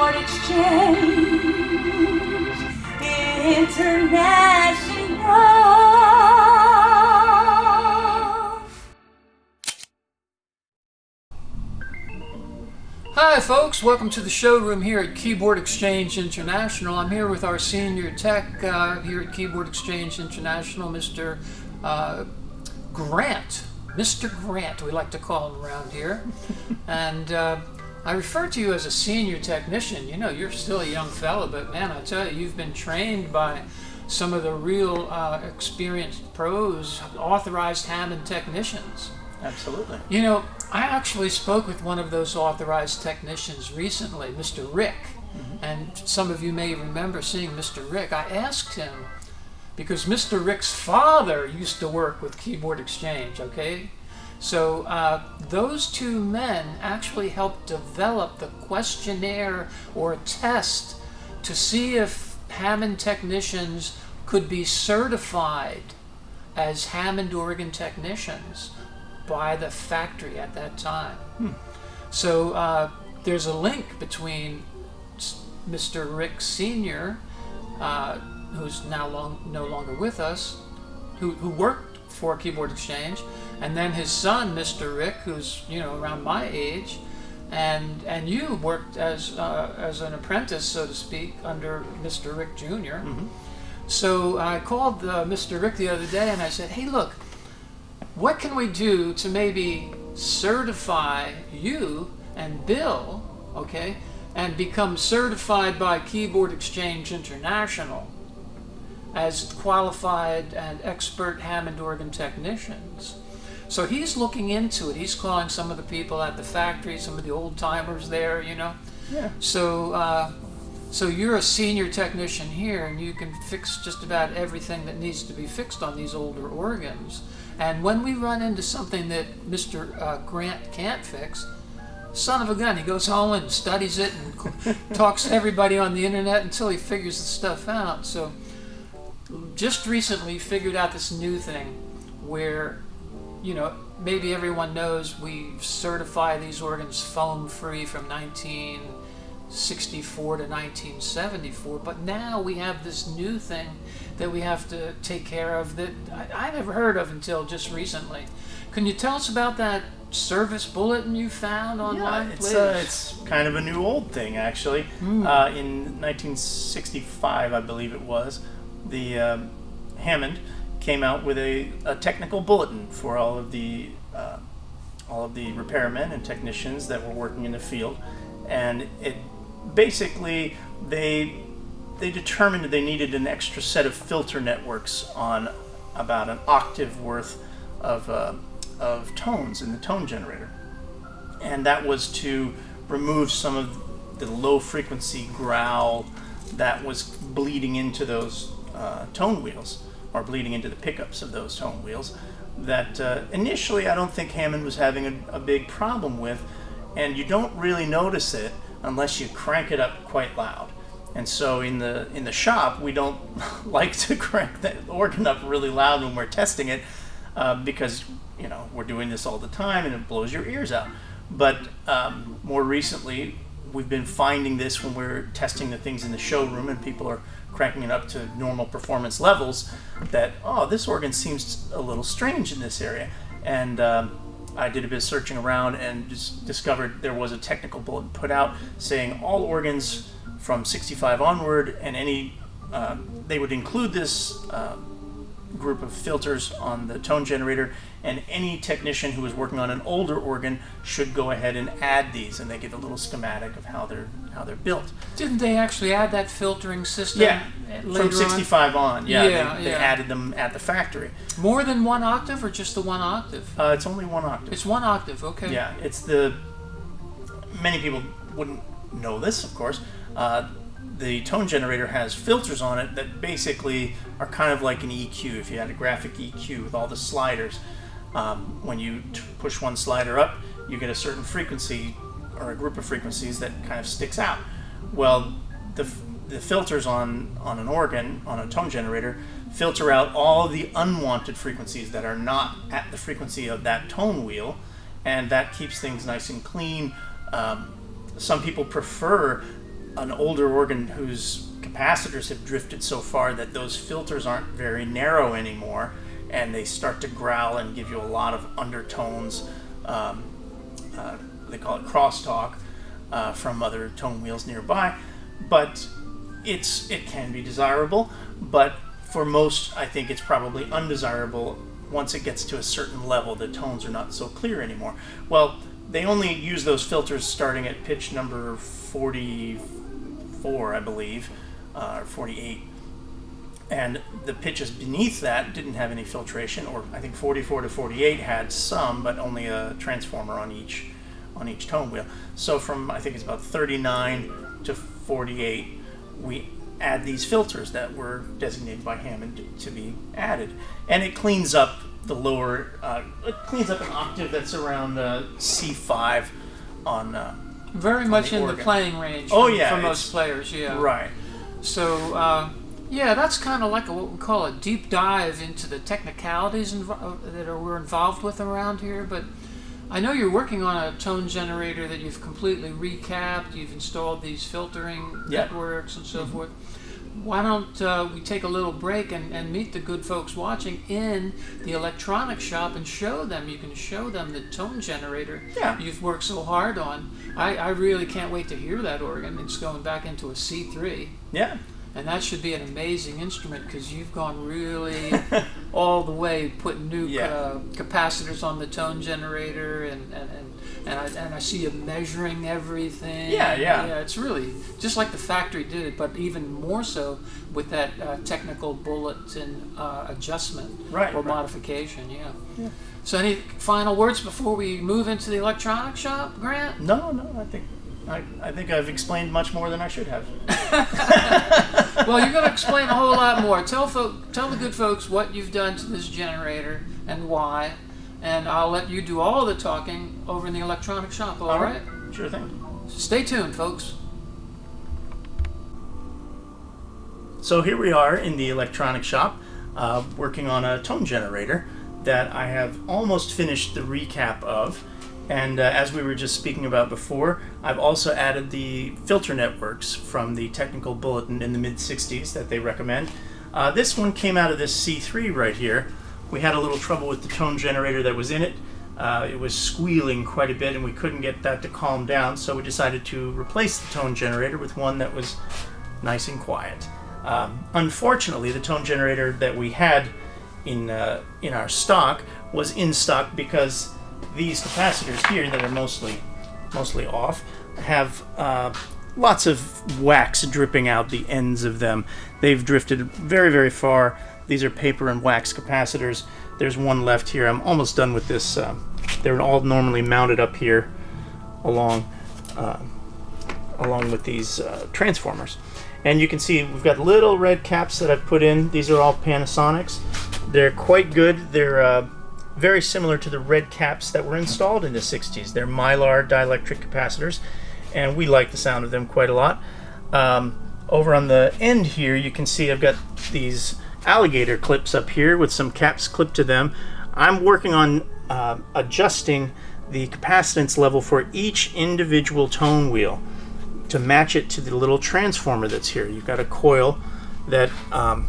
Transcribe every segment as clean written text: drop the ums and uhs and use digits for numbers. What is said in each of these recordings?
Keyboard Exchange International. Hi folks, welcome to the showroom here at Keyboard Exchange International. I'm here with our senior tech here at Keyboard Exchange International, Mr. Grant. Mr. Grant, we like to call him around here. And I refer to you as a senior technician. You know, you're still a young fella, but man, I tell you, you've been trained by some of the real experienced pros, authorized Hammond technicians. Absolutely. You know, I actually spoke with one of those authorized technicians recently, Mr. Rick. And some of you may remember seeing Mr. Rick. I asked him, because Mr. Rick's father used to work with Keyboard Exchange, okay? So those two men actually helped develop the questionnaire or test to see if Hammond technicians could be certified as Hammond organ technicians by the factory at that time. So there's a link between Mr. Rick Sr., who's now no longer with us, who worked for Keyboard Exchange, and then his son, Mr. Rick, who's around my age, and you worked as an apprentice, so to speak, under Mr. Rick Jr. So I called Mr. Rick the other day and I said, hey, look, what can we do to maybe certify you and Bill, okay, and become certified by Keyboard Exchange International as qualified and expert Hammond organ technicians? So he's looking into it. He's calling some of the people at the factory, some of the old timers there, Yeah. So you're a senior technician here, and you can fix just about everything that needs to be fixed on these older organs. And when we run into something that Mr. Grant can't fix, son of a gun, he goes home and studies it and talks to everybody on the internet until he figures the stuff out. So just recently figured out this new thing where, maybe everyone knows we certify these organs foam free from 1964 to 1974, but now we have this new thing that we have to take care of that I never heard of until just recently. Can you tell us about that service bulletin you found online? Yeah, it's kind of a new old thing, actually. In 1965, I believe it was, the Hammond came out with a technical bulletin for all of the repairmen and technicians that were working in the field, and it basically they determined that they needed an extra set of filter networks on about an octave worth of tones in the tone generator, and that was to remove some of the low frequency growl that was bleeding into those tone wheels, or bleeding into the pickups of those tone wheels, that initially I don't think Hammond was having a big problem with, and you don't really notice it unless you crank it up quite loud. And so in the shop, we don't like to crank that organ up really loud when we're testing it, because we're doing this all the time and it blows your ears out. But more recently, we've been finding this when we're testing the things in the showroom and people are cranking it up to normal performance levels, that, this organ seems a little strange in this area. And I did a bit of searching around and just discovered there was a technical bulletin put out saying all organs from 65 onward, and they would include this group of filters on the tone generator, and any technician who is working on an older organ should go ahead and add these, and they give a little schematic of how they're built. Didn't they actually add that filtering system later from 65 on? They Yeah. added them at the factory. More than one octave, or just the one octave? It's only one octave. It's one octave, okay. Yeah, many people wouldn't know this, of course. The tone generator has filters on it that basically are kind of like an EQ. If you had a graphic EQ with all the sliders, when you push one slider up, you get a certain frequency or a group of frequencies that kind of sticks out. Well, the filters on an organ, on a tone generator, filter out all the unwanted frequencies that are not at the frequency of that tone wheel, and that keeps things nice and clean. Some people prefer an older organ whose capacitors have drifted so far that those filters aren't very narrow anymore, and they start to growl and give you a lot of undertones. They call it crosstalk from other tone wheels nearby, but it can be desirable. But for most, I think it's probably undesirable. Once it gets to a certain level, the tones are not so clear anymore. Well, they only use those filters starting at pitch number 44, I believe, or 48. And the pitches beneath that didn't have any filtration, or I think 44 to 48 had some, but only a transformer on each tone wheel. So from, I think it's about 39 to 48, we add these filters that were designated by Hammond to be added. And it cleans up the lower, it cleans up an octave that's around C5 on very much the in the organ. playing range Oh, for, yeah, for it's- most players, yeah. Right. So, yeah, that's kind of like what we call a deep dive into the technicalities we're involved with around here. But I know you're working on a tone generator that you've completely recapped. You've installed these filtering networks and so forth. Why don't we take a little break and meet the good folks watching in the electronic shop and show them. You can show them the tone generator you've worked so hard on. I really can't wait to hear that organ. It's going back into a C3. Yeah. And that should be an amazing instrument because you've gone really all the way, putting new capacitors on the tone generator, and I see you measuring everything. Yeah, it's really just like the factory did it, but even more so with that technical bulletin adjustment or modification. Yeah. So, any final words before we move into the electronic shop, Grant? No, I think I've explained much more than I should have. Well, you're going to explain a whole lot more. Tell the good folks what you've done to this generator and why, and I'll let you do all the talking over in the electronic shop, all right? Sure thing. Stay tuned, folks. So here we are in the electronic shop, working on a tone generator that I have almost finished the recap of. And as we were just speaking about before, I've also added the filter networks from the technical bulletin in the mid-60s that they recommend. This one came out of this C3 right here. We had a little trouble with the tone generator that was in it. It was squealing quite a bit and we couldn't get that to calm down, so we decided to replace the tone generator with one that was nice and quiet. Unfortunately, the tone generator that we had in our stock was in stock because these capacitors here that are mostly off have lots of wax dripping out the ends of them. They've drifted very, very far. These are paper and wax capacitors. There's one left here. I'm almost done with this. They're all normally mounted up here along with these transformers. And you can see we've got little red caps that I've put in. These are all Panasonics. They're quite good. They're very similar to the red caps that were installed in the 60s. They're Mylar dielectric capacitors, and we like the sound of them quite a lot. Over on the end here, you can see I've got these alligator clips up here with some caps clipped to them. I'm working on adjusting the capacitance level for each individual tone wheel to match it to the little transformer that's here. You've got a coil that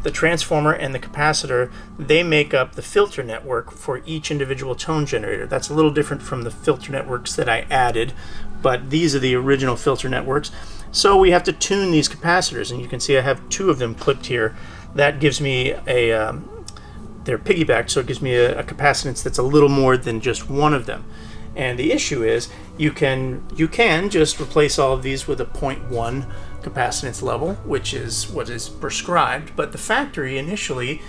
the transformer and the capacitor, they make up the filter network for each individual tone generator. That's a little different from the filter networks that I added, but these are the original filter networks. So we have to tune these capacitors, and you can see I have two of them clipped here. That gives me they're piggybacked, so it gives me a capacitance that's a little more than just one of them. And the issue is you can just replace all of these with a 0.1 capacitance level, which is what is prescribed. But the factory initially,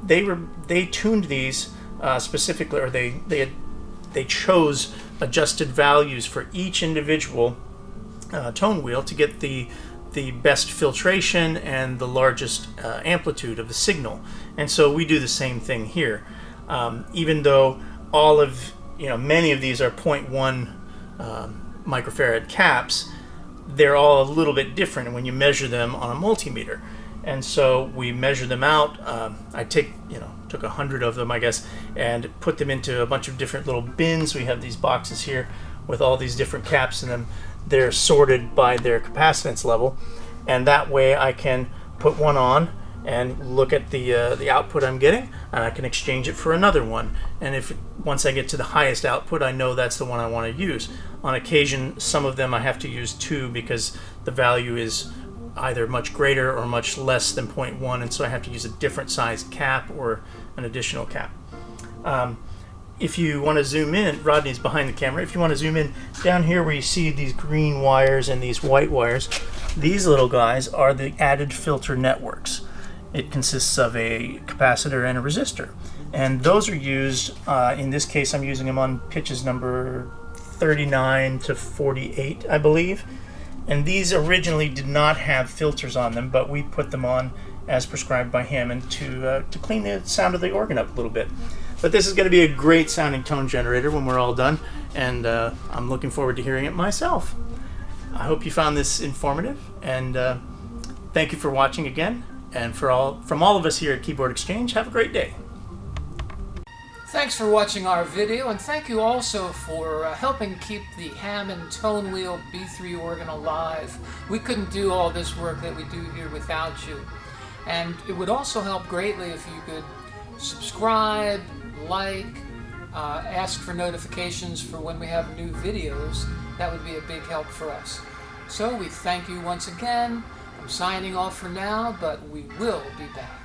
they tuned these specifically, or they chose adjusted values for each individual tone wheel to get the best filtration and the largest amplitude of the signal. And so we do the same thing here. Even though many of these are 0.1 microfarad caps, they're all a little bit different when you measure them on a multimeter. And so we measure them out. I took 100 of them, I guess, and put them into a bunch of different little bins. We have these boxes here with all these different caps in them they're sorted by their capacitance level, and that way I can put one on and look at the output I'm getting, and I can exchange it for another one. And if once I get to the highest output, I know that's the one I want to use. On occasion, some of them I have to use 2 because the value is either much greater or much less than 0.1, and so I have to use a different size cap or an additional cap. If you want to zoom in, Rodney's behind the camera, if you want to zoom in down here where you see these green wires and these white wires, these little guys are the added filter networks. It consists of a capacitor and a resistor, and those are used, in this case I'm using them on pitches number 39 to 48, I believe. And these originally did not have filters on them, but we put them on as prescribed by Hammond to clean the sound of the organ up a little bit. But this is going to be a great sounding tone generator when we're all done, and I'm looking forward to hearing it myself. I hope you found this informative, and thank you for watching again. And from all of us here at Keyboard Exchange, have a great day. Thanks for watching our video, and thank you also for helping keep the Hammond Tone Wheel B3 organ alive. We couldn't do all this work that we do here without you. And it would also help greatly if you could subscribe, like, ask for notifications for when we have new videos. That would be a big help for us. So we thank you once again. I'm signing off for now, but we will be back.